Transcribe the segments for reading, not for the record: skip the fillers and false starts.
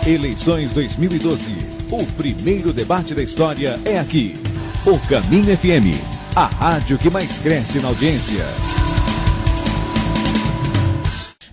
Eleições 2012. O primeiro debate da história é aqui. O Caminho FM, a rádio que mais cresce na audiência.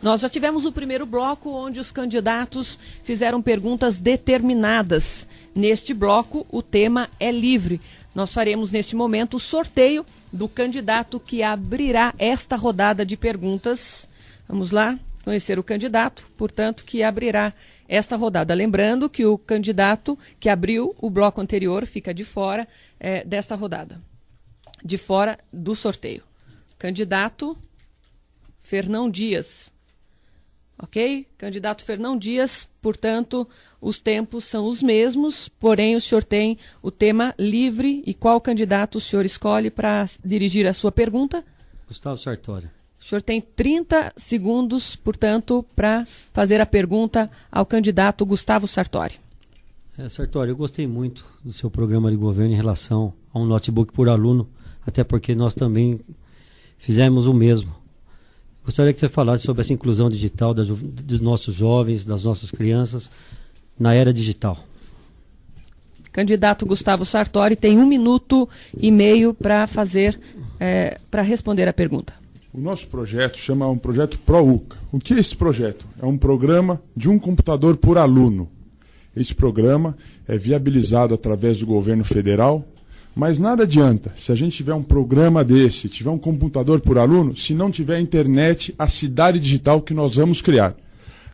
Nós já tivemos o primeiro bloco onde os candidatos fizeram perguntas determinadas. Neste bloco, o tema é livre. Nós faremos neste momento o sorteio do candidato que abrirá esta rodada de perguntas. Vamos lá conhecer o candidato, portanto, que abrirá esta rodada. Lembrando que o candidato que abriu o bloco anterior fica de fora desta rodada, de fora do sorteio. Candidato Fernão Dias. Ok? Candidato Fernão Dias, portanto, os tempos são os mesmos, porém o senhor tem o tema livre. E qual candidato o senhor escolhe para dirigir a sua pergunta? Gustavo Sartori. O senhor tem 30 segundos, portanto, para fazer a pergunta ao candidato Gustavo Sartori. Sartori, eu gostei muito do seu programa de governo em relação a um notebook por aluno, até porque nós também fizemos o mesmo. Gostaria que você falasse sobre essa inclusão digital dos nossos jovens, das nossas crianças, na era digital. Candidato Gustavo Sartori tem 1 minuto e meio para responder a pergunta. O nosso projeto chama um projeto ProUCA. O que é esse projeto? É um programa de um computador por aluno. Esse programa é viabilizado através do governo federal, mas nada adianta se a gente tiver um programa desse, tiver um computador por aluno, se não tiver internet, a cidade digital que nós vamos criar.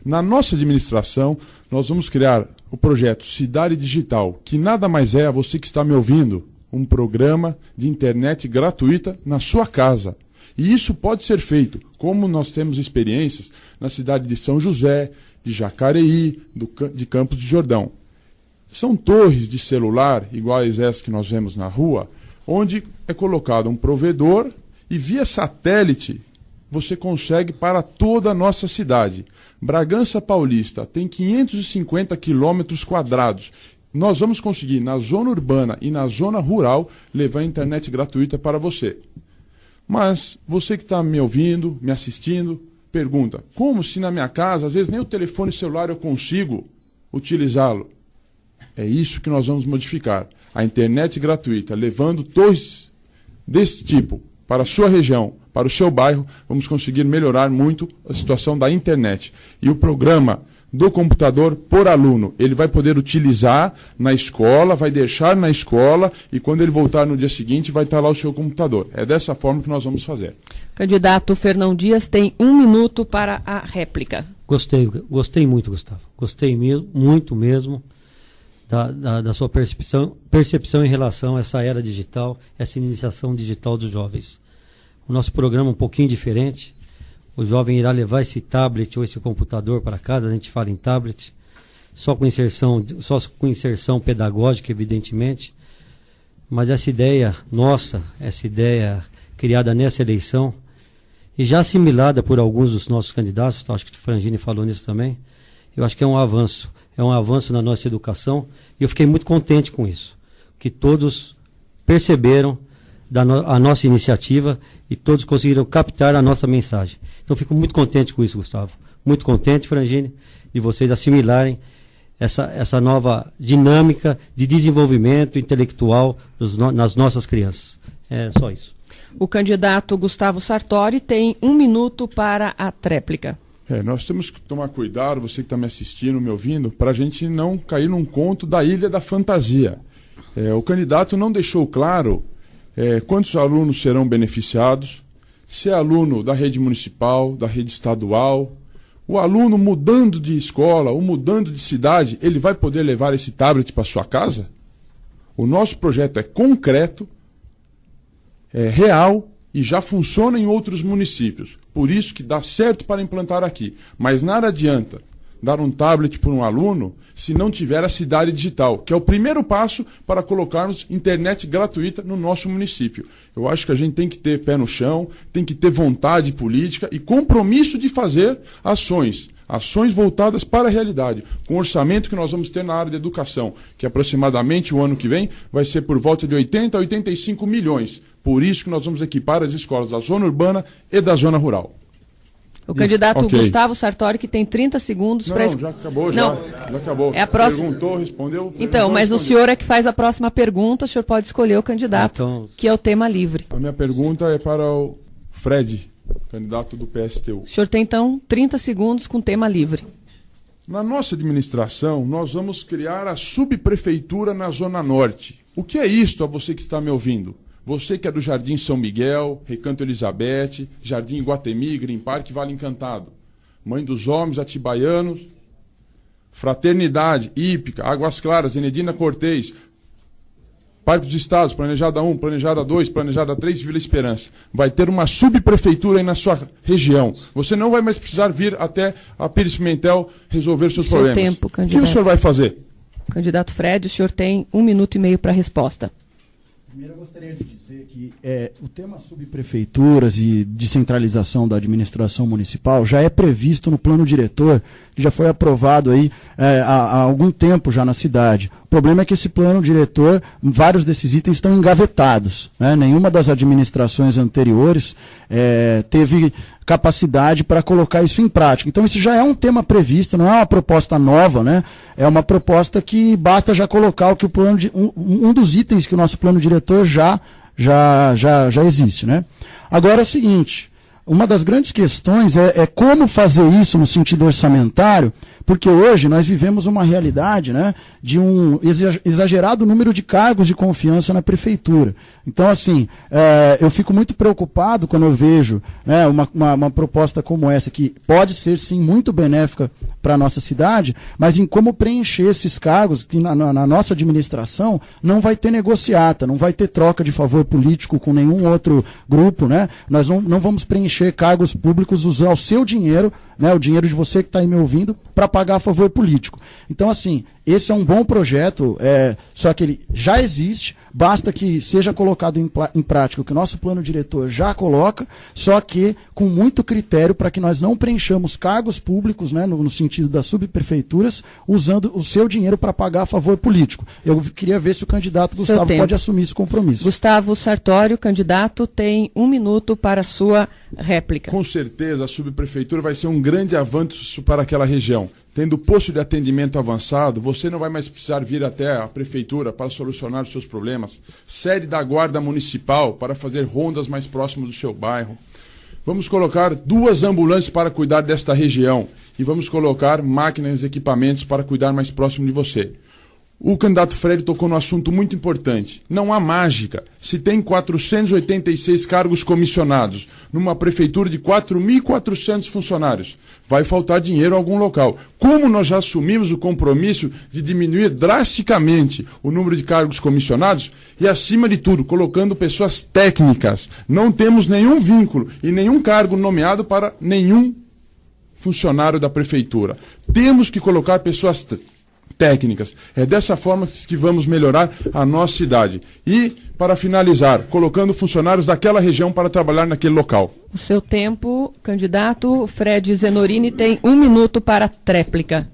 Na nossa administração, nós vamos criar o projeto Cidade Digital, que nada mais é, a você que está me ouvindo, um programa de internet gratuita na sua casa. E isso pode ser feito, como nós temos experiências na cidade de São José, de Jacareí, de Campos do Jordão. São torres de celular, iguais essas que nós vemos na rua, onde é colocado um provedor e via satélite você consegue para toda a nossa cidade. Bragança Paulista tem 550 quilômetros quadrados. Nós vamos conseguir, na zona urbana e na zona rural, levar a internet gratuita para você. Mas você que está me ouvindo, me assistindo, pergunta, como se na minha casa, às vezes nem o telefone celular eu consigo utilizá-lo? É isso que nós vamos modificar. A internet gratuita, levando torres desse tipo para a sua região, para o seu bairro, vamos conseguir melhorar muito a situação da internet. E o programa do computador por aluno, ele vai poder utilizar na escola, vai deixar na escola e quando ele voltar no dia seguinte vai estar lá o seu computador. É dessa forma que nós vamos fazer. Candidato Fernão Dias tem 1 minuto para a réplica. Gostei muito, Gustavo. Gostei mesmo, muito mesmo da sua percepção em relação a essa era digital, essa iniciação digital dos jovens. O nosso programa é um pouquinho diferente. O jovem irá levar esse tablet ou esse computador para casa, a gente fala em tablet, só com inserção pedagógica, evidentemente. Mas essa ideia nossa, essa ideia criada nessa eleição, e já assimilada por alguns dos nossos candidatos, acho que o Frangini falou nisso também, eu acho que é um avanço na nossa educação, e eu fiquei muito contente com isso, que todos perceberam a nossa iniciativa e todos conseguiram captar a nossa mensagem. Então fico muito contente com isso, Gustavo. Muito contente, Frangini, de vocês assimilarem essa nova dinâmica de desenvolvimento intelectual nas nossas crianças. É só isso. O candidato Gustavo Sartori tem 1 minuto para a tréplica. Nós temos que tomar cuidado, você que está me assistindo, me ouvindo, para a gente não cair num conto da Ilha da Fantasia. O candidato não deixou claro quantos alunos serão beneficiados, se é aluno da rede municipal, da rede estadual. O aluno mudando de escola ou mudando de cidade, ele vai poder levar esse tablet para sua casa? O nosso projeto é concreto, é real e já funciona em outros municípios. Por isso que dá certo para implantar aqui. Mas nada adianta dar um tablet para um aluno se não tiver a cidade digital, que é o primeiro passo para colocarmos internet gratuita no nosso município. Eu acho que a gente tem que ter pé no chão, tem que ter vontade política e compromisso de fazer ações voltadas para a realidade, com o orçamento que nós vamos ter na área de educação, que aproximadamente o ano que vem vai ser por volta de 80 a 85 milhões. Por isso que nós vamos equipar as escolas da zona urbana e da zona rural. O candidato Ok. Gustavo Sartori, que tem 30 segundos para... Não, já acabou, Não. já acabou. É a próxima... Perguntou, respondeu. Então, mas o senhor é que faz a próxima pergunta, o senhor pode escolher o candidato, Então... que é o tema livre. A minha pergunta é para o Fred, candidato do PSTU. O senhor tem, então, 30 segundos com tema livre. Na nossa administração, nós vamos criar a subprefeitura na Zona Norte. O que é isto a você que está me ouvindo? Você que é do Jardim São Miguel, Recanto Elizabeth, Jardim Iguatemi, Green Park, Vale Encantado. Mãe dos Homens, Atibaianos, Fraternidade, Ípica, Águas Claras, Enedina Cortês, Parque dos Estados, Planejada 1, Planejada 2, Planejada 3 e Vila Esperança. Vai ter uma subprefeitura aí na sua região. Você não vai mais precisar vir até a Pires Pimentel resolver seus Seu problemas. tempo, O que candidato. o senhor vai fazer? Candidato Fred, o senhor tem 1 minuto e meio para a resposta. Primeiro, eu gostaria de dizer que o tema subprefeituras e descentralização da administração municipal já é previsto no plano diretor, que já foi aprovado aí há algum tempo já na cidade. O problema é que esse plano diretor, vários desses itens estão engavetados, né? Nenhuma das administrações anteriores teve capacidade para colocar isso em prática. Então isso já é um tema previsto, não é uma proposta nova, né? É uma proposta que basta já colocar o que o plano um dos itens que o nosso plano diretor já existe, né? Agora é o seguinte, uma das grandes questões é como fazer isso no sentido orçamentário, porque hoje nós vivemos uma realidade, né, de um exagerado número de cargos de confiança na prefeitura. Então, assim, eu fico muito preocupado quando eu vejo, né, uma proposta como essa, que pode ser, sim, muito benéfica para a nossa cidade, mas em como preencher esses cargos, que na nossa administração não vai ter negociata, não vai ter troca de favor político com nenhum outro grupo, né? Nós não vamos preencher cargos públicos usando o seu dinheiro, né, o dinheiro de você que está aí me ouvindo, para pagar a favor político. Então, assim, esse é um bom projeto, só que ele já existe, basta que seja colocado em prática o que o nosso plano diretor já coloca, só que com muito critério para que nós não preenchamos cargos públicos, né, no sentido das subprefeituras, usando o seu dinheiro para pagar a favor político. Eu queria ver se o candidato Gustavo pode assumir esse compromisso. Gustavo Sartori, o candidato, tem 1 minuto para a sua réplica. Com certeza a subprefeitura vai ser um grande avanço para aquela região. Tendo posto de atendimento avançado, você não vai mais precisar vir até a prefeitura para solucionar os seus problemas. Sede da Guarda Municipal para fazer rondas mais próximas do seu bairro. Vamos colocar 2 ambulâncias para cuidar desta região. E vamos colocar máquinas e equipamentos para cuidar mais próximo de você. O candidato Fred tocou num assunto muito importante. Não há mágica. Se tem 486 cargos comissionados numa prefeitura de 4.400 funcionários, vai faltar dinheiro em algum local. Como nós já assumimos o compromisso de diminuir drasticamente o número de cargos comissionados e, acima de tudo, colocando pessoas técnicas. Não temos nenhum vínculo e nenhum cargo nomeado para nenhum funcionário da prefeitura. Temos que colocar pessoas técnicas. É dessa forma que vamos melhorar a nossa cidade. E, para finalizar, colocando funcionários daquela região para trabalhar naquele local. O seu tempo, candidato Fred Zenorini, tem 1 minuto para a tréplica.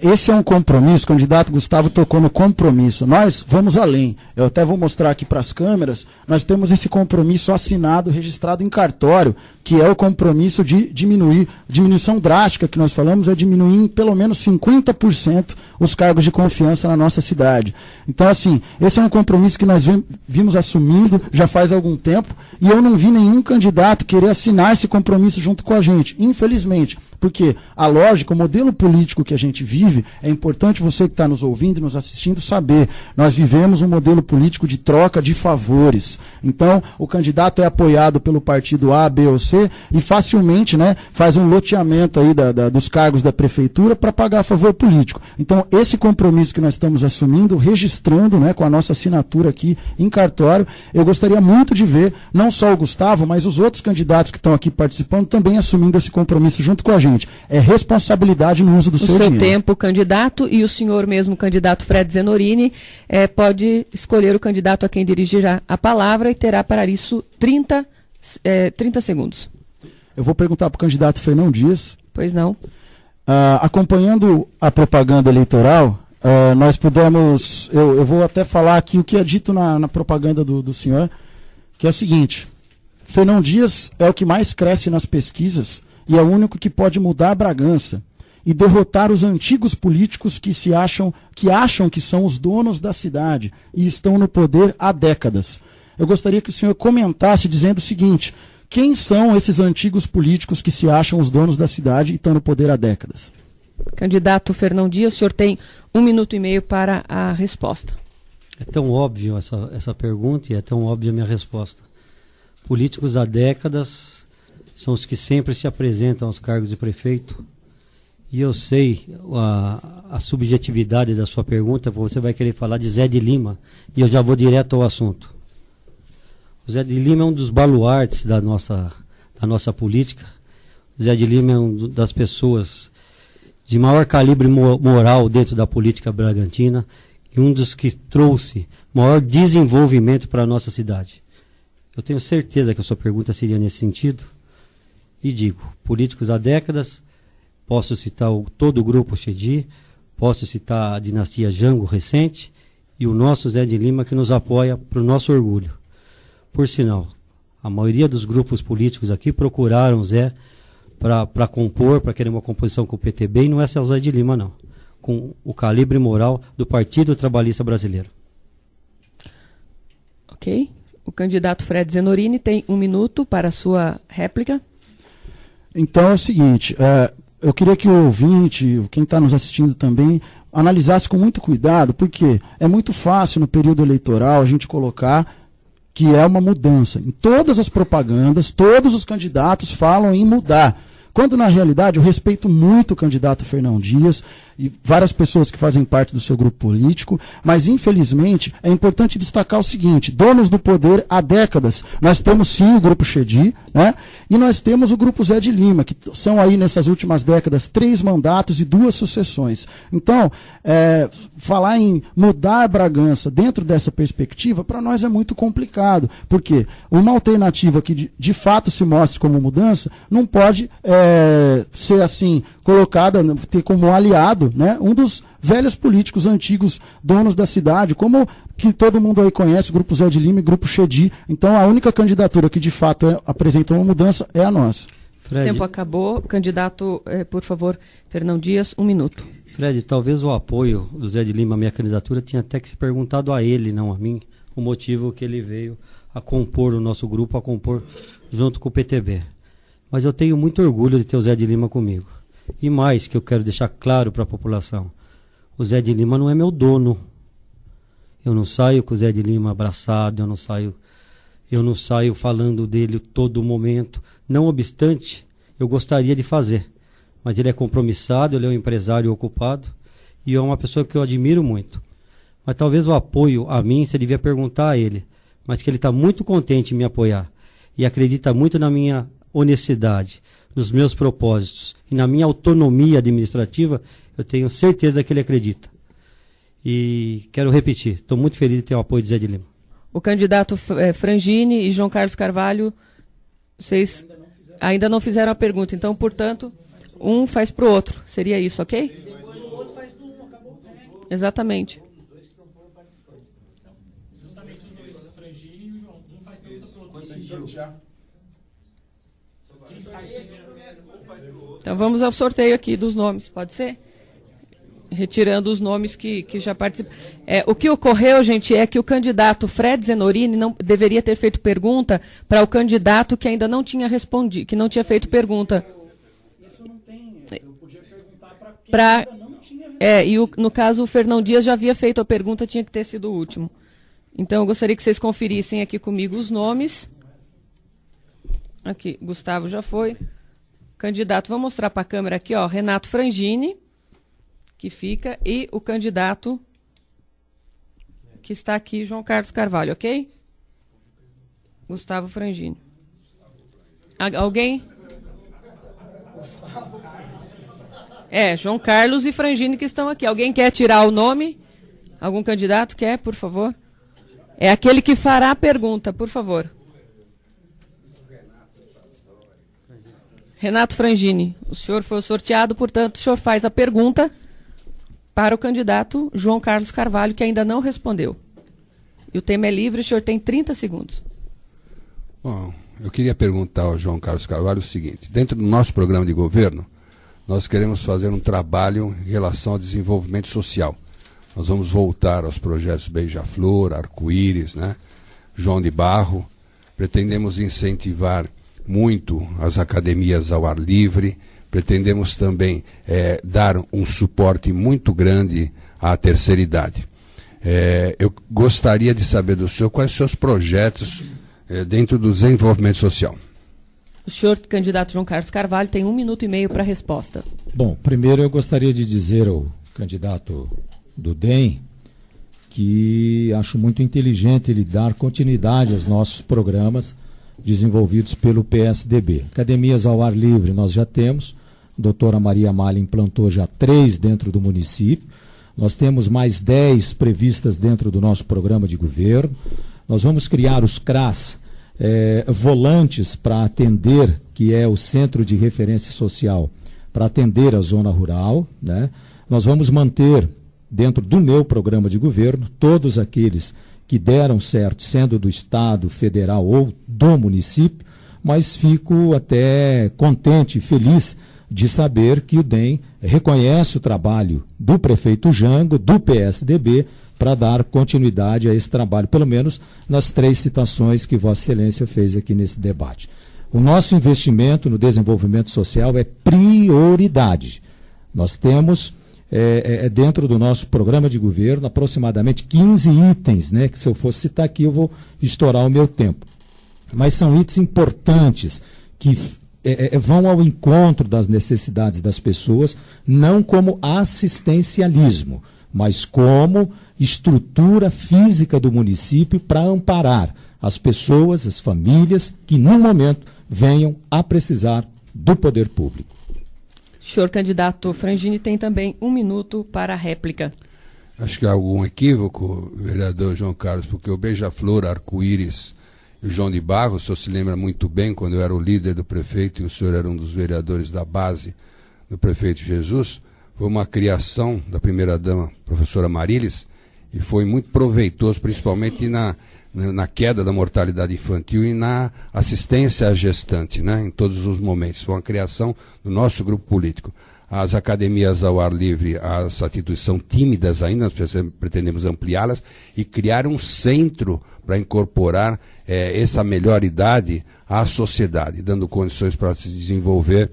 Esse é um compromisso, o candidato Gustavo tocou no compromisso. Nós vamos além. Eu até vou mostrar aqui para as câmeras. Nós temos esse compromisso assinado, registrado em cartório, que é o compromisso de diminuição drástica que nós falamos, é diminuir em pelo menos 50% os cargos de confiança na nossa cidade. Então, assim, esse é um compromisso que nós vimos assumindo já faz algum tempo, e eu não vi nenhum candidato querer assinar esse compromisso junto com a gente, infelizmente. Porque a lógica, o modelo político que a gente vive, é importante você que está nos ouvindo e nos assistindo saber. Nós vivemos um modelo político de troca de favores. Então, o candidato é apoiado pelo partido A, B ou C e facilmente, né, faz um loteamento aí dos cargos da prefeitura para pagar favor político. Então, esse compromisso que nós estamos assumindo, registrando, né, com a nossa assinatura aqui em cartório, eu gostaria muito de ver, não só o Gustavo, mas os outros candidatos que estão aqui participando também assumindo esse compromisso junto com a gente. É responsabilidade no uso do seu dinheiro. O seu tempo, candidato, e o senhor mesmo, candidato Fred Zenorini, pode escolher o candidato a quem dirigirá a palavra e terá para isso 30 segundos. Eu vou perguntar para o candidato Fernão Dias. Pois não. Acompanhando a propaganda eleitoral, nós pudemos... Eu vou até falar aqui o que é dito na propaganda do senhor, que é o seguinte: Fernão Dias é o que mais cresce nas pesquisas e é o único que pode mudar Bragança e derrotar os antigos políticos que acham que são os donos da cidade e estão no poder há décadas. Eu gostaria que o senhor comentasse dizendo o seguinte: quem são esses antigos políticos que se acham os donos da cidade e estão no poder há décadas? Candidato Fernão Dias, o senhor tem 1 minuto e meio para a resposta. É tão óbvio essa pergunta e é tão óbvia a minha resposta. Políticos há décadas são os que sempre se apresentam aos cargos de prefeito. E eu sei a subjetividade da sua pergunta, porque você vai querer falar de Zé de Lima, e eu já vou direto ao assunto. O Zé de Lima é um dos baluartes da nossa política. O Zé de Lima é uma das pessoas de maior calibre moral dentro da política bragantina e um dos que trouxe maior desenvolvimento para a nossa cidade. Eu tenho certeza que a sua pergunta seria nesse sentido. E digo, políticos há décadas, posso citar todo o grupo Chedi, posso citar a dinastia Jango recente e o nosso Zé de Lima que nos apoia para o nosso orgulho. Por sinal, a maioria dos grupos políticos aqui procuraram o Zé para compor, para querer uma composição com o PTB, e não é só o Zé de Lima, não. Com o calibre moral do Partido Trabalhista Brasileiro. Ok. O candidato Fred Zenorini tem 1 minuto para a sua réplica. Então é o seguinte, eu queria que o ouvinte, quem está nos assistindo também, analisasse com muito cuidado, porque é muito fácil no período eleitoral a gente colocar que é uma mudança. Em todas as propagandas, todos os candidatos falam em mudar. Quando, na realidade, eu respeito muito o candidato Fernão Dias e várias pessoas que fazem parte do seu grupo político, mas, infelizmente, é importante destacar o seguinte: donos do poder há décadas. Nós temos, sim, o Grupo Chedi, né? E nós temos o Grupo Zé de Lima, que são aí, nessas últimas décadas, 3 mandatos e 2 sucessões. Então, falar em mudar Bragança dentro dessa perspectiva, para nós é muito complicado, porque uma alternativa que, de fato, se mostre como mudança, não pode ser assim colocada, ter como aliado, né, um dos velhos políticos antigos donos da cidade, como que todo mundo aí conhece, o Grupo Zé de Lima e o Grupo Chedi. Então a única candidatura que de fato apresenta uma mudança é a nossa. Fred, tempo acabou. Candidato, por favor, Fernão Dias, 1 minuto. Fred, talvez o apoio do Zé de Lima à minha candidatura tinha até que se perguntado a ele, não a mim, o motivo que ele veio a compor o nosso grupo, a compor junto com o PTB. Mas eu tenho muito orgulho de ter o Zé de Lima comigo. E mais que eu quero deixar claro para a população: o Zé de Lima não é meu dono. Eu não saio com o Zé de Lima abraçado, eu não saio falando dele todo momento. Não obstante, eu gostaria de fazer. Mas ele é compromissado, ele é um empresário ocupado e é uma pessoa que eu admiro muito. Mas talvez o apoio a mim você devia perguntar a ele, mas que ele está muito contente em me apoiar e acredita muito na minha honestidade, nos meus propósitos e na minha autonomia administrativa, eu tenho certeza que ele acredita. E quero repetir, estou muito feliz de ter o apoio de Zé de Lima. O candidato Frangini e João Carlos Carvalho, vocês ainda não fizeram a pergunta, então, portanto, um faz para o outro. Seria isso, ok? Depois o outro faz do um, acabou. Exatamente. Justamente os dois, o Frangini e o João. Um faz pergunta para o outro. Então vamos ao sorteio aqui dos nomes, pode ser? Retirando os nomes que já participam. O que ocorreu, gente, é que o candidato Fred Zenorini não deveria ter feito pergunta para o candidato que ainda não tinha respondido, que não tinha feito pergunta. Isso não tem. Eu podia perguntar para quem ainda não tinha respondido. No caso, o Fernão Dias já havia feito a pergunta, tinha que ter sido o último. Então eu gostaria que vocês conferissem aqui comigo os nomes. Aqui, Gustavo já foi. Candidato, vou mostrar para a câmera aqui, ó, Renato Frangini, que fica, e o candidato que está aqui, João Carlos Carvalho, ok? Gustavo Frangini. Alguém? João Carlos e Frangini que estão aqui. Alguém quer tirar o nome? Algum candidato quer, por favor? É aquele que fará a pergunta, por favor. Renato Frangini, o senhor foi sorteado, portanto, o senhor faz a pergunta para o candidato João Carlos Carvalho, que ainda não respondeu. E o tema é livre, o senhor tem 30 segundos. Bom, Eu queria perguntar ao João Carlos Carvalho o seguinte: dentro do nosso programa de governo, nós queremos fazer um trabalho em relação ao desenvolvimento social. Nós vamos voltar aos projetos Beija-Flor, Arco-Íris, né? João de Barro. Pretendemos incentivar muito as academias ao ar livre. Pretendemos também dar um suporte muito grande à terceira idade. Eu gostaria de saber do senhor quais os seus projetos dentro do desenvolvimento social. O senhor, candidato João Carlos Carvalho, tem 1 minuto e meio para a resposta. Bom, primeiro eu gostaria de dizer ao candidato do DEM que acho muito inteligente ele dar continuidade aos nossos programas desenvolvidos pelo PSDB. Academias ao ar livre nós já temos, a doutora Maria Malha implantou já 3 dentro do município, nós temos mais 10 previstas dentro do nosso programa de governo, nós vamos criar os CRAS, volantes para atender, que é o Centro de Referência Social, para atender a zona rural, né? Nós vamos manter, dentro do meu programa de governo, todos aqueles que deram certo, sendo do Estado, federal ou do município, mas fico até contente e feliz de saber que o DEM reconhece o trabalho do prefeito Jango, do PSDB, para dar continuidade a esse trabalho, pelo menos nas 3 citações que Vossa Excelência fez aqui nesse debate. O nosso investimento no desenvolvimento social é prioridade. Nós temos, dentro do nosso programa de governo, aproximadamente 15 itens, né, que se eu fosse citar aqui eu vou estourar o meu tempo. Mas são itens importantes que vão ao encontro das necessidades das pessoas, não como assistencialismo, mas como estrutura física do município para amparar as pessoas, as famílias que, num momento, venham a precisar do poder público. Senhor candidato Frangini tem também 1 minuto para a réplica. Acho que há algum equívoco, vereador João Carlos, porque o Beija-Flor, Arco-Íris e o João de Barro, o senhor se lembra muito bem, quando eu era o líder do prefeito e o senhor era um dos vereadores da base do prefeito Jesus, foi uma criação da primeira-dama, professora Marilis, e foi muito proveitoso, principalmente na queda da mortalidade infantil e na assistência à gestante, né, em todos os momentos. Foi uma criação do nosso grupo político. As academias ao ar livre, as atitudes são tímidas ainda, nós pretendemos ampliá-las e criar um centro para incorporar essa melhor idade à sociedade, dando condições para se desenvolver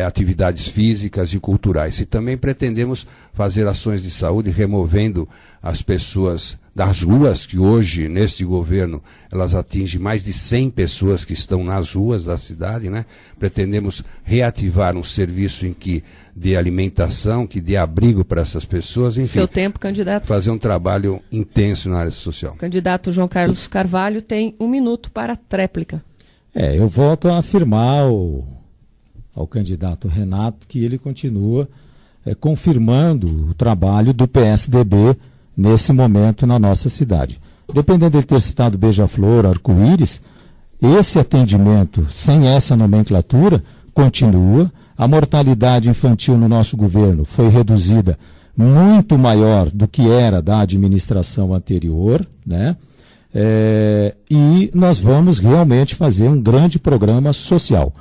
atividades físicas e culturais. E também pretendemos fazer ações de saúde, removendo as pessoas das ruas, que hoje, neste governo, elas atingem mais de 100 pessoas que estão nas ruas da cidade, né? Pretendemos reativar um serviço em que dê alimentação, que dê abrigo para essas pessoas, enfim. Seu tempo, candidato. Fazer um trabalho intenso na área social. Candidato João Carlos Carvalho tem 1 minuto para a tréplica. Eu volto a afirmar ao candidato Renato que ele continua confirmando o trabalho do PSDB nesse momento na nossa cidade. Dependendo dele ter citado Beija-Flor, Arco-Íris, esse atendimento sem essa nomenclatura continua. A mortalidade infantil no nosso governo foi reduzida muito maior do que era da administração anterior, né? E nós vamos realmente fazer um grande programa social,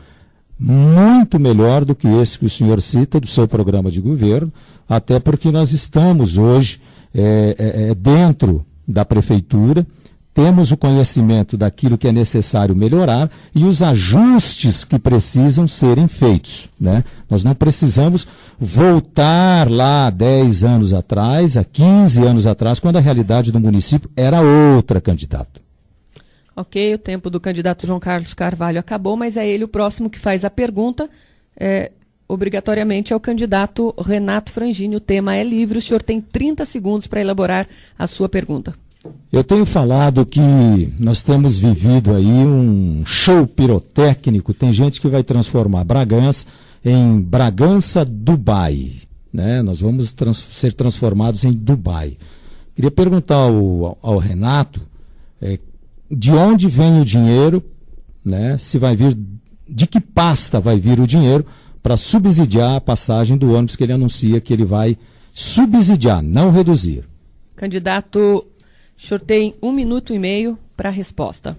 muito melhor do que esse que o senhor cita do seu programa de governo, até porque nós estamos hoje dentro da prefeitura, temos o conhecimento daquilo que é necessário melhorar e os ajustes que precisam serem feitos, né? Nós não precisamos voltar lá 10 anos atrás, a 15 anos atrás, quando a realidade do município era outra, candidato. Ok, o tempo do candidato João Carlos Carvalho acabou, mas é ele o próximo que faz a pergunta. Obrigatoriamente é o candidato Renato Frangini. O tema é livre. O senhor tem 30 segundos para elaborar a sua pergunta. Eu tenho falado que nós temos vivido aí um show pirotécnico. Tem gente que vai transformar Bragança em Bragança Dubai, né? Nós vamos ser transformados em Dubai. Queria perguntar ao Renato de onde vem o dinheiro, né? Se vai vir, de que pasta vai vir o dinheiro para subsidiar a passagem do ônibus que ele anuncia que ele vai subsidiar, não reduzir. Candidato, o senhor tem 1 minuto e meio para a resposta.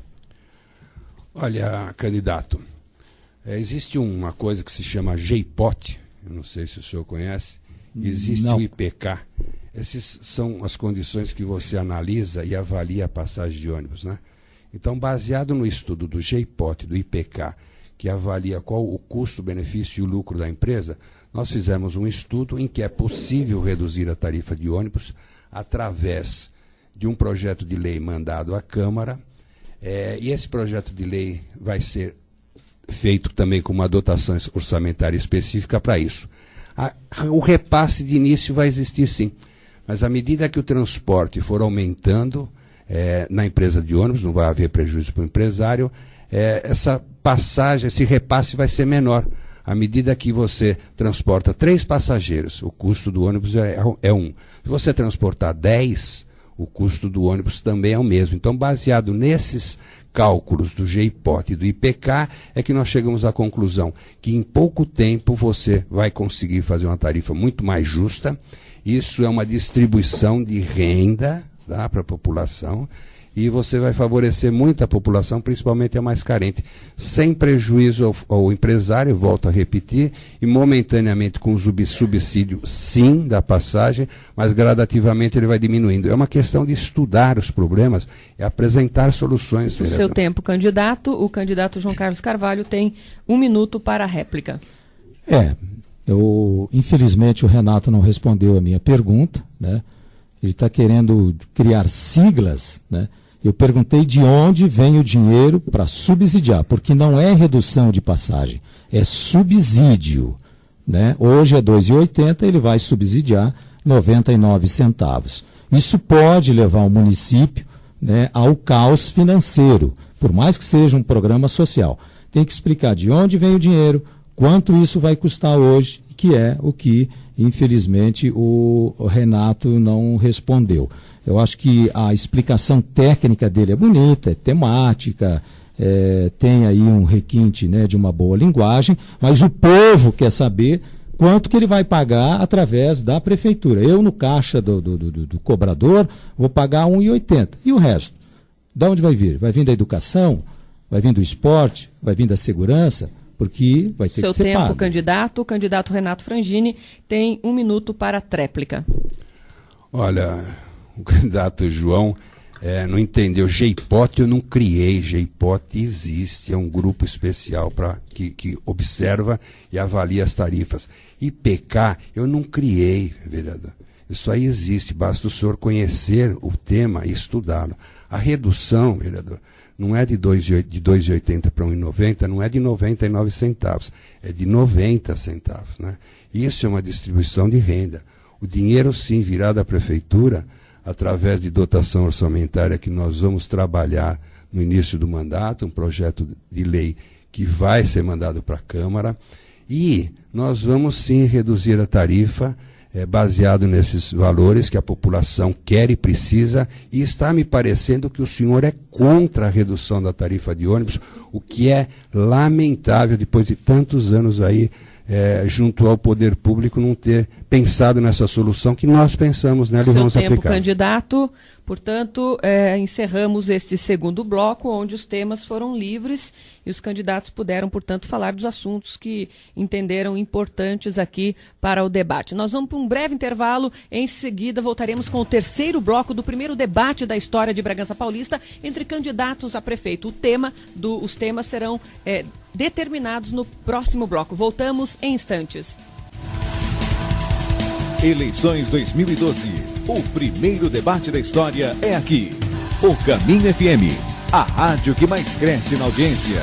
Olha, candidato, existe uma coisa que se chama GEIPOT, eu não sei se o senhor conhece, existe o IPK. Essas são as condições que você analisa e avalia a passagem de ônibus, né? Então, baseado no estudo do GEIPOT, do IPK, que avalia qual o custo, benefício e o lucro da empresa, nós fizemos um estudo em que é possível reduzir a tarifa de ônibus através de um projeto de lei mandado à Câmara, e esse projeto de lei vai ser feito também com uma dotação orçamentária específica para isso. O repasse de início vai existir sim, mas à medida que o transporte for aumentando na empresa de ônibus, não vai haver prejuízo para o empresário, essa passagem, esse repasse vai ser menor. À medida que você transporta 3 passageiros, o custo do ônibus é 1. Se você transportar 10, o custo do ônibus também é o mesmo. Então, baseado nesses cálculos do GEIPOT e do IPK, é que nós chegamos à conclusão que em pouco tempo você vai conseguir fazer uma tarifa muito mais justa. Isso é uma distribuição de renda, tá, para a população, e você vai favorecer muito a população, principalmente a mais carente, sem prejuízo ao empresário, volto a repetir, e momentaneamente com o subsídio, sim, da passagem, mas gradativamente ele vai diminuindo. É uma questão de estudar os problemas e apresentar soluções. O seu tempo, candidato. O candidato João Carlos Carvalho tem 1 minuto para a réplica. Infelizmente o Renato não respondeu a minha pergunta, né? Ele está querendo criar siglas, né? Eu perguntei de onde vem o dinheiro para subsidiar, porque não é redução de passagem, é subsídio, né? Hoje é R$ 2,80, ele vai subsidiar 99 centavos. Isso pode levar o município, né, ao caos financeiro, por mais que seja um programa social. Tem que explicar de onde vem o dinheiro, quanto isso vai custar hoje, que é o que, infelizmente, o Renato não respondeu. Eu acho que a explicação técnica dele é bonita, é temática, tem aí um requinte, né, de uma boa linguagem, mas o povo quer saber quanto que ele vai pagar através da prefeitura. Eu, no caixa do cobrador, vou pagar R$ 1,80. E o resto? De onde vai vir? Vai vir da educação? Vai vir do esporte? Vai vir da segurança? Porque vai ter que ser pago. Seu tempo, o candidato Renato Frangini tem 1 minuto para a tréplica. Olha, o candidato João não entendeu. GEIPOT eu não criei, GEIPOT existe, é um grupo especial que observa e avalia as tarifas. IPK eu não criei, vereador. Isso aí existe, basta o senhor conhecer o tema e estudá-lo. A redução, vereador, não é de 2,80 para 1,90, não é de 99 centavos, é de 90 centavos. Né? Isso é uma distribuição de renda. O dinheiro, sim, virá da prefeitura, através de dotação orçamentária que nós vamos trabalhar no início do mandato, um projeto de lei que vai ser mandado para a Câmara, e nós vamos, sim, reduzir a tarifa, baseado nesses valores que a população quer e precisa, e está me parecendo que o senhor é contra a redução da tarifa de ônibus, o que é lamentável depois de tantos anos aí junto ao poder público não ter pensado nessa solução que nós pensamos nela e vamos aplicar. Seu tempo, candidato. Portanto, encerramos este segundo bloco, onde os temas foram livres e os candidatos puderam, portanto, falar dos assuntos que entenderam importantes aqui para o debate. Nós vamos para um breve intervalo, em seguida voltaremos com o terceiro bloco do primeiro debate da história de Bragança Paulista entre candidatos a prefeito. Os temas serão determinados no próximo bloco. Voltamos em instantes. Eleições 2012. O primeiro debate da história é aqui. O Caminho FM, a rádio que mais cresce na audiência.